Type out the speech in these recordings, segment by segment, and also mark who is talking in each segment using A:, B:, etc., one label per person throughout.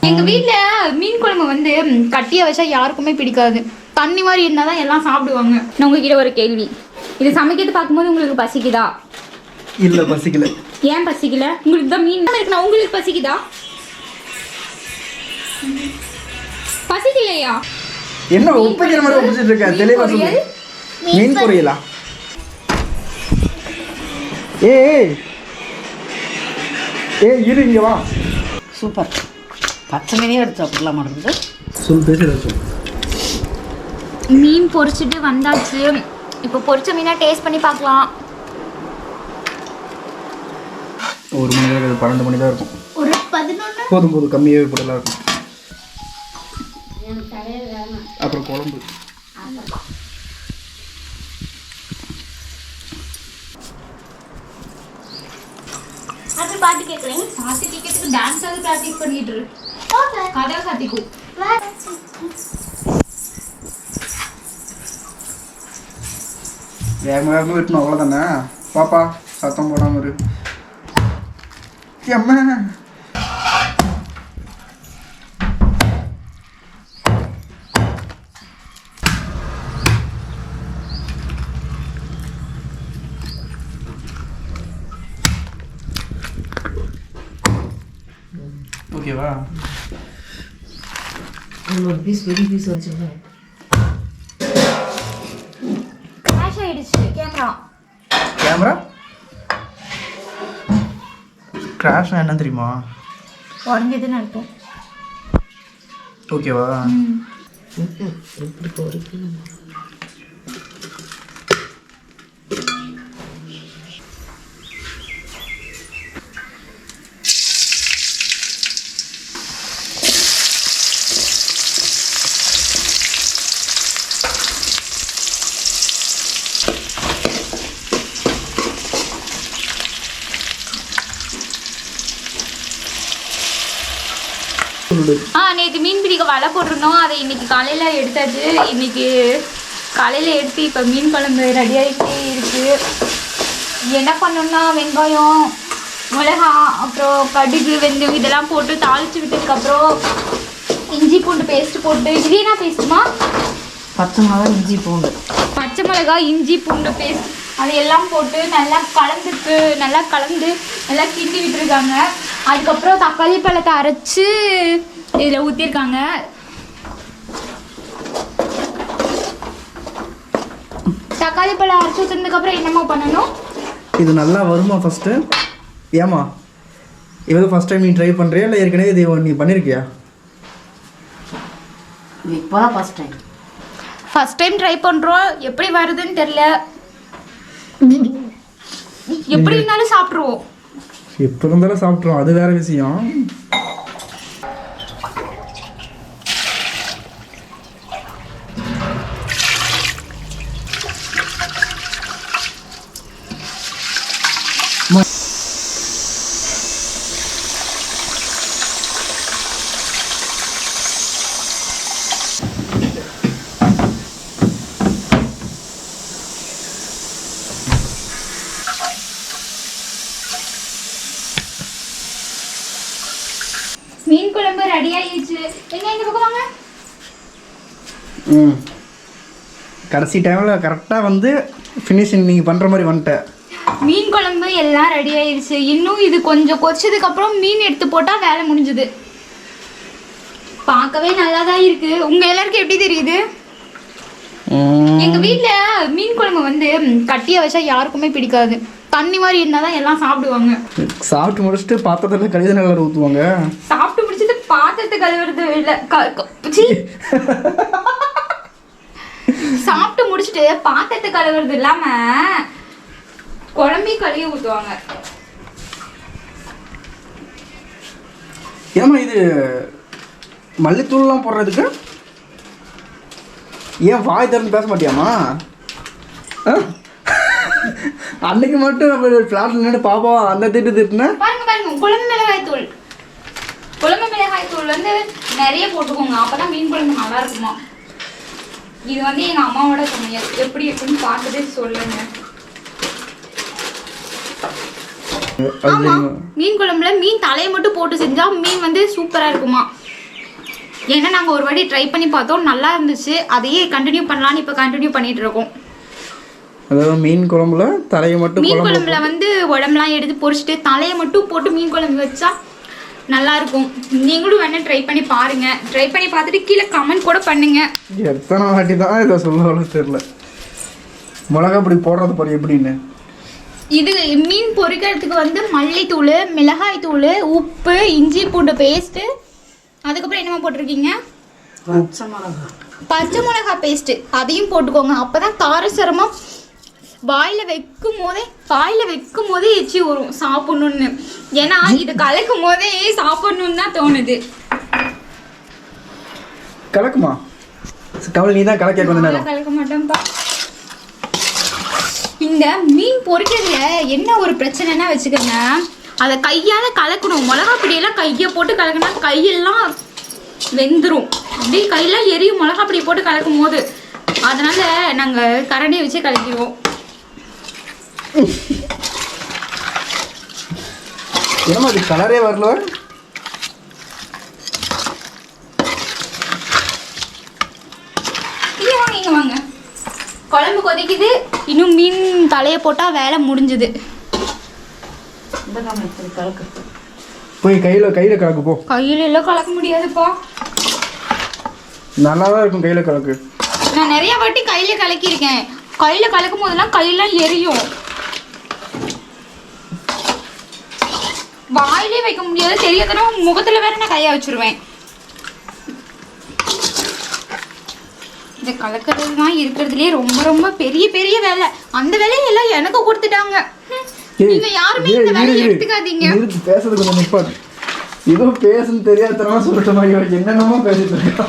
A: எங்க வீட்ல மீன் குழம்பு வந்து கட்டியா வச்சா யாருக்குமே பிடிக்காது. தண்ணி மாதிரி இருந்தாதான் எல்லாம் சாப்பிடுவாங்க. நான் உங்ககிட்ட ஒரு கேள்வி, இது சமைக்கிறது பார்க்கும்போது உங்களுக்கு பசிக்குதா?
B: இல்ல பசிக்கல.
A: ஏன் பசிக்கல? உங்களுக்கு தான் மீன் இருக்குண்ணா, உங்களுக்கு பசிக்குதா? பசிக்கலையா?
B: என்ன ஒப்பிக்கிற மாதிரி ஒப்பிச்சிட்டு இருக்க? தெளிவா சொல்லு. மீன் பொரியலா? ஏய் இரு இங்க வா.
C: சூப்பர். பச்சை மீனே எடுத்து சாப்பிடலாம் மாட்டேங்குது.
B: சொல் பேசுறது.
A: மீன் பொரிச்சிட்டு வந்தாச்சு. இப்போ பொரிச்ச மீனா டேஸ்ட் பண்ணி பார்க்கலாம்.
B: 1 மணி நேரம் 12 மணி தான் இருக்கும்.
A: ஒரு 11
B: போதும் கம்மியாகவே போடலாம் இருக்கும். அப்புறம் குழம்பு
A: அது பாட்டு கேட்குறேன். பாட்டு கேட்கறதுக்கு டான்ஸ் ஆக ப்ராக்டிஸ் பண்ணிட்டு இரு. கதை கத்திக்கும்.
B: வேகமாக வெட்டணும், அவ்வளோதானே. பாப்பா சத்தம் போடாமல் இரு. அம்மா ஓகேவா?
C: ஒரு பீஸ் பெரிய பீஸ் வச்சுருக்கேன்.
A: கிராஷ் ஆயிடுச்சு கேமரா.
B: கிராஷ்னா என்ன தெரியுமா?
A: உடஞ்சதுன்னு அர்த்தம்.
B: ஓகேவா?
C: எப்படி போகிறது?
A: நேற்று மீன் பிடிக்க வலை போட்டிருந்தோம். அதை இன்னைக்கு காலையில் எடுத்தாச்சு. இன்னைக்கு காலையில் எடுத்து இப்போ மீன் குழம்பு ரெடி ஆகிட்டே இருக்கு. என்ன பண்ணணும்னா வெங்காயம், மிளகா, அப்புறம் கடுகு, வெந்தயம் இதெல்லாம் போட்டு தாளித்து விட்டதுக்கப்புறம் இஞ்சி பூண்டு பேஸ்ட் போட்டு. இது என்ன பேஸ்ட்டுமா?
C: பச்சை மிளகா இஞ்சி பூண்டு.
A: பச்சை மிளகா இஞ்சி பூண்டு பேஸ்ட் அது எல்லாம் போட்டு நல்லா கலந்து நல்லா கிண்டி விட்டுருக்காங்க. அதுக்கப்புறம் தக்காளி பழத்தை அரைச்சி இதில் ஊற்றிருக்காங்க. தக்காளி பழம் அரைச்சி ஊற்றுனதுக்கப்புறம் என்னமா பண்ணணும்?
B: இது நல்லா வருமா ஃபஸ்ட்டு? ஏமா இவ்வளோ ஃபஸ்ட் டைம் நீ ட்ரை பண்ணுறியா இல்லை ஏற்கனவே இது நீ பண்ணியிருக்கியா?
C: இப்போ
A: ஃபஸ்ட் டைம் ட்ரை பண்ணுறோம். எப்படி வருதுன்னு தெரில. எப்படி இருந்தாலும் சாப்பிட்ருவோம்.
B: எப்போ இருந்தாலும் சாப்பிட்ருவோம், அது வேற விஷயம்.
A: மீன் குழம்பு ரெடி ஆயிடுச்சு. எங்க இந்த பக்கம் வாங்க.
B: கடைசி டைமில் கரெக்டாக வந்து ஃபினிஷிங் நீங்கள் பண்ணுற மாதிரி வந்துட்டேன்.
A: மீன் குழம்பு எல்லாம் ரெடி ஆயிடுச்சு. இன்னும் இது கொஞ்சம் கொதிச்சதுக்கப்புறம் மீன் எடுத்து போட்டால் வேலை முடிஞ்சுது. பார்க்கவே நல்லா தான் இருக்கு. உங்கள் எல்லாருக்கும் எப்படி தெரியுது? எங்கள் வீட்டில் மீன் குழம்பு வந்து கட்டியாக வச்சா யாருக்குமே பிடிக்காது. தண்ணி மாதிரி இருந்தால் தான் எல்லாம் சாப்பிடுவாங்க.
B: சாப்பிட்டு முடிச்சுட்டு பாத்திரத்தில் கழுவி நல்லா ஊற்றுவாங்க.
A: சாப்பிட்டு முடிச்சுட்டு பாத்திரத்தை கழுவுறது இல்லை. சாப்பிட்டு முடிச்சுட்டு பாத்திரத்தை கழுவுறது இல்லாமல் குழம்பி கழுவி ஊற்றுவாங்க.
B: ஏமா இது மல்லித்தூள்லாம் போடுறதுக்கு ஏன் வாய் திறந்து பேச மாட்டியாமா? அன்னைக்கு மட்டும் ஃப்ளாட்டில் நின்று பாப்பா அந்த திட்டுனேன்.
A: பாருங்க குழம்பு மிளகாய் தூள் வந்து நிறைய போட்டுக்கோங்க. அப்பதான் மீன் குழம்பு நல்லா இருக்குமா. இது வந்து எங்க அம்மாவோட சமையல். எப்படி இருக்குன்னு பார்த்துட்டு சொல்லுங்க. ஆமா, மீன் குழம்புல மீன் தலையை மட்டும் போட்டு செஞ்சா மீன் வந்து சூப்பரா இருக்குமா. ஏன்னா நாங்கள் ஒரு வாட்டி ட்ரை பண்ணி பார்த்தோம், நல்லா இருந்துச்சு. அதையே கண்டினியூ பண்ணலான்னு இப்போ கண்டினியூ பண்ணிட்டு இருக்கோம்.
B: அதாவது மீன் குழம்புல தலையை மட்டும்
A: மீன் குழம்புல வந்து உடம்புலாம் எடுத்து பொரிச்சிட்டு தலையை மட்டும் போட்டு மீன் குழம்பு வச்சா நல்லா இருக்கும். நீங்களும் வேணா ட்ரை பண்ணி பாருங்க. ட்ரை பண்ணி பார்த்துட்டு கீழே கமெண்ட் கூட பண்ணுங்க.
B: எத்தனை வாட்டி தான் இதை சொல்ல தெரியல. மிளகா பொடி போடுறது பாரு எப்படின்னு. இது
A: மீன் பொரிக்கிறதுக்கு வந்து மல்லித்தூள், மிளகாய் தூள், உப்பு, இஞ்சி பூண்டு பேஸ்ட்டு, அதுக்கப்புறம் என்னமா போட்டிருக்கீங்க? பச்சை மிளகா பேஸ்ட்டு, அதையும் போட்டுக்கோங்க. அப்போ தான் காரசாரமாக வாயில் வைக்கும் போதே எச்சி வரும் சாப்பிட்ணுன்னு. ஏன்னா இது கலக்கும் போதே சாப்பிட்ணுன்னு தான் தோணுது.
B: கலக்குமா? கவலை நீ தான் கலக்க கொஞ்ச நேரம்.
A: கலக்க மாட்டேன்ப்பா. இந்த மீன் பொரிக்கிறதுல என்ன ஒரு பிரச்சனைனா வச்சுக்கோங்க, அதை கையால் கலக்கணும். மிளகா பொடியெல்லாம் கையை போட்டு கலக்கினா கையெல்லாம் வெந்துடும். அப்படியே கையெல்லாம் எரியும் மிளகா பொடி போட்டு கலக்கும் போது. அதனால நாங்கள் கரண்டியை வச்சு கலக்கிடுவோம்.
B: ஏன்னா அது கலரே வரல.
A: இங்கே வாங்க. குழம்பு கொதிக்குது. இன்னும் மீன் தலையை போட்டால் வேலை முடிஞ்சுது.
B: போய் கையில் கலக்கு போ.
A: கையில எல்லாம் கலக்க முடியாதுப்பா.
B: நல்லா தான் இருக்கும் கையில் கலக்கு.
A: நான் நிறைய வாட்டி கையில் கலக்கியிருக்கேன். கையில் கலக்கும் போதெல்லாம் கையெல்லாம் எரியும். வாயிலே வைக்க முடியாது. தெரியாதுன்னா முகத்தில் வேற நான் கையை வச்சிருவேன். இந்த கலக்கிறது தான் இருக்கிறதுலே ரொம்ப ரொம்ப பெரிய பெரிய வேலை. அந்த வேலையெல்லாம் எனக்கு கொடுத்துட்டாங்க. நீங்க யாருமே இந்த வேலையை எடுத்துக்காதீங்க.
B: பேசுறது கொஞ்சம் நிப்பாட்டு. ஏதோ பேசுன்னு தெரியாதனமா சொல்லிட்ட மாதிரி என்னென்னமோ பேசிட்டு இருக்கா.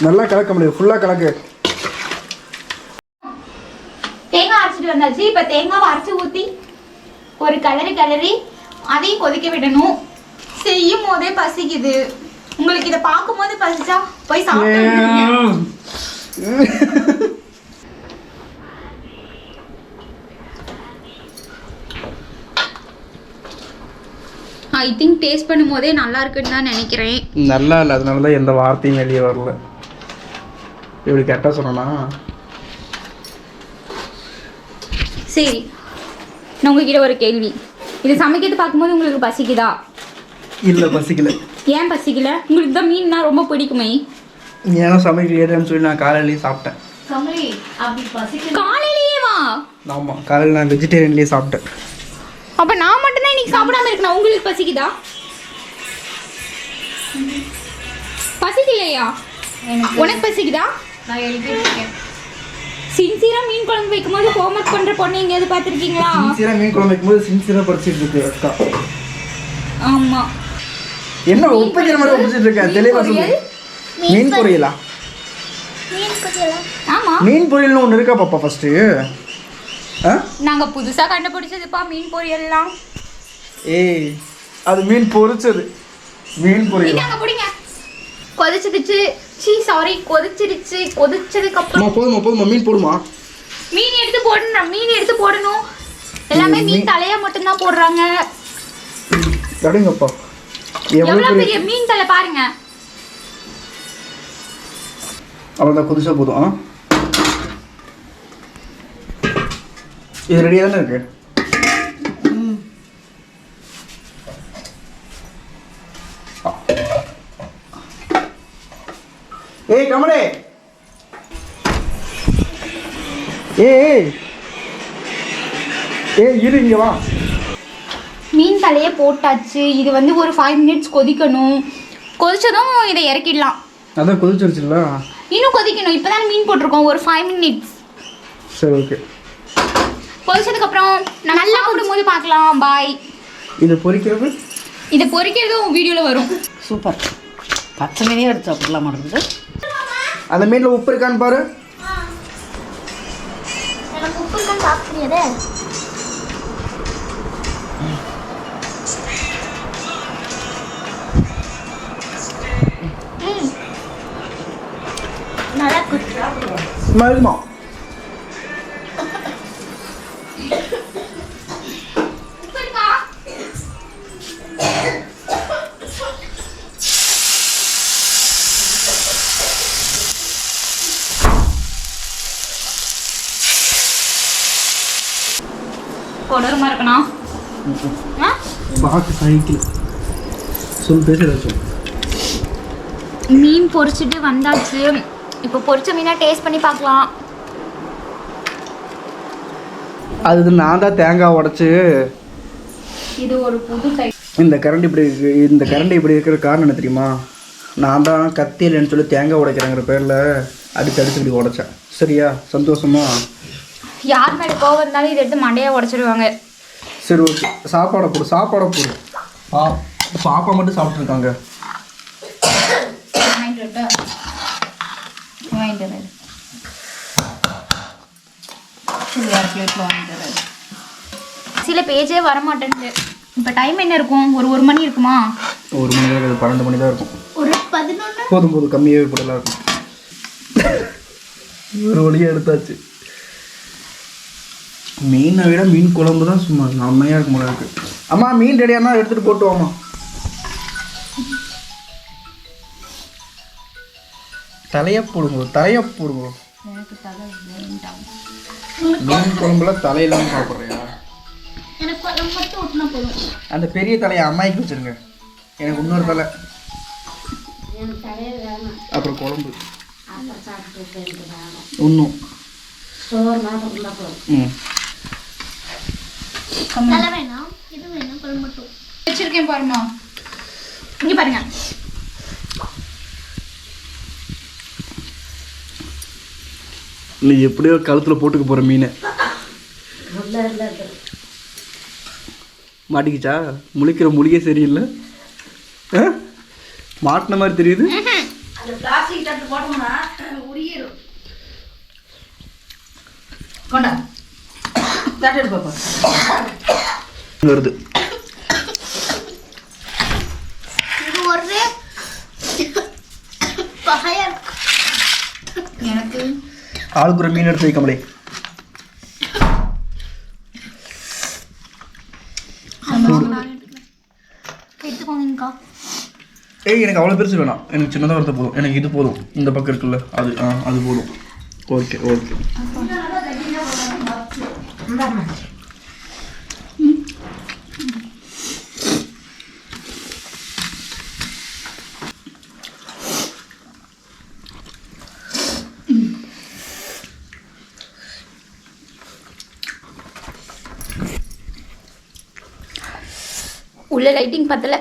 B: நல்லா கலக்க முடியாது. ஃபுல்லா கலக்கு.
A: தேங்காய் அரைச்சிட்டு வந்தாச்சு. இப்போ தேங்காவை அரைச்சி ஊற்றி ஒரு கலரி அதையும் கொதிக்க விடணும். செய்யும் போதே பசிக்குது. உங்களுக்கு இதை பார்க்கும் போது பசிச்சா போய் சாப்பிட்டு. ஐ திங்க் டேஸ்ட் பண்ணும் போதே நல்லா இருக்குன்னு தான் நினைக்கிறேன்.
B: நல்லா இல்லை, அதனால தான் எந்த வார்த்தையும் வெளியே வரல. இப்படி கரெக்டாக சொன்னா.
A: சரி, நான் உங்ககிட்ட ஒரு கேள்வி. இது சமைக்கிறது பார்க்கும்போது உங்களுக்கு பசிக்குதா?
B: இல்லை, பசிக்கல.
A: ஏன் பசிக்கல? உங்களுக்கு தான் மீன்னா ரொம்ப பிடிக்குமே.
B: ஏன்னா சமைக்கலையேன்னு சொல்லி நான் காலையிலேயே சாப்பிட்டேன்.
A: காலையிலேயே வா?
B: ஆமாம், காலையில் நான் வெஜிடேரியன்லேயே சாப்பிட்டேன்.
A: அப்ப நான் மட்டும் தான் இன்னைக்கு சாப்பிடாம இருக்கேன். உங்களுக்கு பசிக்குதா? பசிக்கலையா? உனக்கு பசிக்குதா? நான் எழுதிருக்கேன். சின்சியரா மீன் குழம்பு வைக்கும்போது ஹோம்வொர்க் பண்ற பொண்ணு எங்கேயாவது பார்த்துருக்கீங்களா?
B: சின்சியரா மீன் குழம்பு வைக்கும்போது சின்சியரா படிச்சிட்டு இருக்கு அக்கா.
A: ஆமா.
B: என்ன ஒப்பிக்கிற மாதிரி ஒப்பிச்சிட்டு இருக்க? தெளிவா சொல்லு. மீன் பொரியலா?
A: ஆமா,
B: மீன் பொரியல்னு ஒன்று இருக்கா பாப்பா? ஃபர்ஸ்ட்
A: நாங்க புதுசா கண்டுபிடிச்சதுப்பா மீன் பொரியல்லாம்.
B: ஏய், அது மீன் பொரிச்சது. மீன் பொரியல்
A: நாங்க புடிங்க. கொதிச்சிடுச்சு. கொதிச்சிடுச்சு. கொதிச்சதுக்கு அப்புறம்
B: போதுமா மீன் போடுமா?
A: மீன் எடுத்து போடணும். எல்லாமே மீன் தலையா மட்டும் தான் போடுறாங்க.
B: தடுங்கப்பா.
A: எவ்வளவு பெரிய மீன் தலை பாருங்க.
B: அவ்வளோதான், கொதிச்சா போதும். இது ரெடியாக தானே இருக்கு. ஏய் கமலே, ஏய் இரு, இங்க வா.
A: மீன் தலையை போட்டாச்சு. இது வந்து ஒரு 5 minutes கொதிக்கணும். கொதிச்சதும் இதை இறக்கிடலாம்.
B: அதான் கொதிச்சிருச்சுல்ல,
A: இன்னும் கொதிக்கணும். இப்போதான் மீன் போட்டிருக்கோம். ஒரு 5 minutes.
B: சரி, ஓகே.
A: கொதிச்சதுக்கப்புறம் நல்லா போடும்போது பார்க்கலாம். பாய்.
B: இது பொரிக்கிறதும்
A: வீடியோவில் வரும்.
C: சூப்பர். பச்சை மீனே எடுத்து சாப்பிடலாம் மாட்டேங்குது.
B: அந்த மீனில் உப்பு இருக்கான்னு பாரு.
A: உப்பு இருக்கான்னு சாப்பிடுறியதே. நல்லா
B: மருமா
A: கொடூரமாக இருக்கணும். ஆ
B: பார்க்க சகிக்கல. சொல் பேச ஏதாச்சும்.
A: மீன் பொரிச்சிட்டு வந்தாச்சு. இப்போ பொரிச்ச மீனாக டேஸ்ட் பண்ணி பார்க்கலாம்.
B: அது நான் தான் தேங்காய் உடச்சி
A: இது ஒரு புது டைப்.
B: இந்த கரண்டி இப்படி இருக்கு. இந்த கரண்டி இப்படி இருக்கிற காரணம் என்ன தெரியுமா? நான் தான் கத்தி இல்லைன்னு சொல்லி தேங்காய் உடைக்கிறேங்கிற பேரில் அடித்து இப்படி உடைச்சேன். சரியா? சந்தோஷமா?
A: யார் மேலே கோவம் இருந்தாலும் இதை எடுத்து மண்டையாக உடச்சிடுவாங்க.
B: சரி ஓகே, சாப்பாடை போடு. பாப்பா மட்டும் சாப்பிட்ருக்காங்க.
A: சில பேஜே வர மாட்டேங்குது. இப்போ டைம் என்ன இருக்கும்? ஒரு மணி இருக்குமா?
B: 1 மணி தான் இருக்குது. 12 மணி தான் இருக்கும்.
A: ஒரு 11
B: போதும் கம்மியாகவே போடலாம் இருக்கும். ஒரு வழியாக எடுத்தாச்சு. மீனை விட மீன் குழம்பு தான் சும்மா செம்மையாக இருக்கும் போல இருக்கு. அம்மா மீன் ரெடியானா எடுத்துகிட்டு போட்டு வாமா. தலையை போடுங்க. மீன் குழம்புல தலையெல்லாம் சாப்பிட்றியா? அந்த பெரிய தலையை அம்மாய்க்கு வச்சிருங்க. எனக்கு இன்னொரு தலை, அப்புறம் குழம்பு இன்னும்.
A: வச்சிருக்கேன் பாருமா. இங்க பாருங்க.
B: நீ எப்படியோ கழுத்தில் போட்டுக்க போகிற மீனை மாட்டிக்கிச்சா? முழிக்கிற மொழியே சரியில்லை. மாட்டின மாதிரி தெரியுது. வருது.
A: எனக்கு
B: ஆளுக்கு ஒரு மீன் எடுத்து வைக்கமலே.
A: எடுத்துக்கோங்கக்கா.
B: எனக்கு அவ்வளோ பெருசு வேணாம். எனக்கு சின்னதாக வரது போதும். எனக்கு இது போதும். இந்த பக்கம் இருக்குல்ல அது அது போதும். ஓகே.
A: உள்ள லைட்டிங் பத்தல.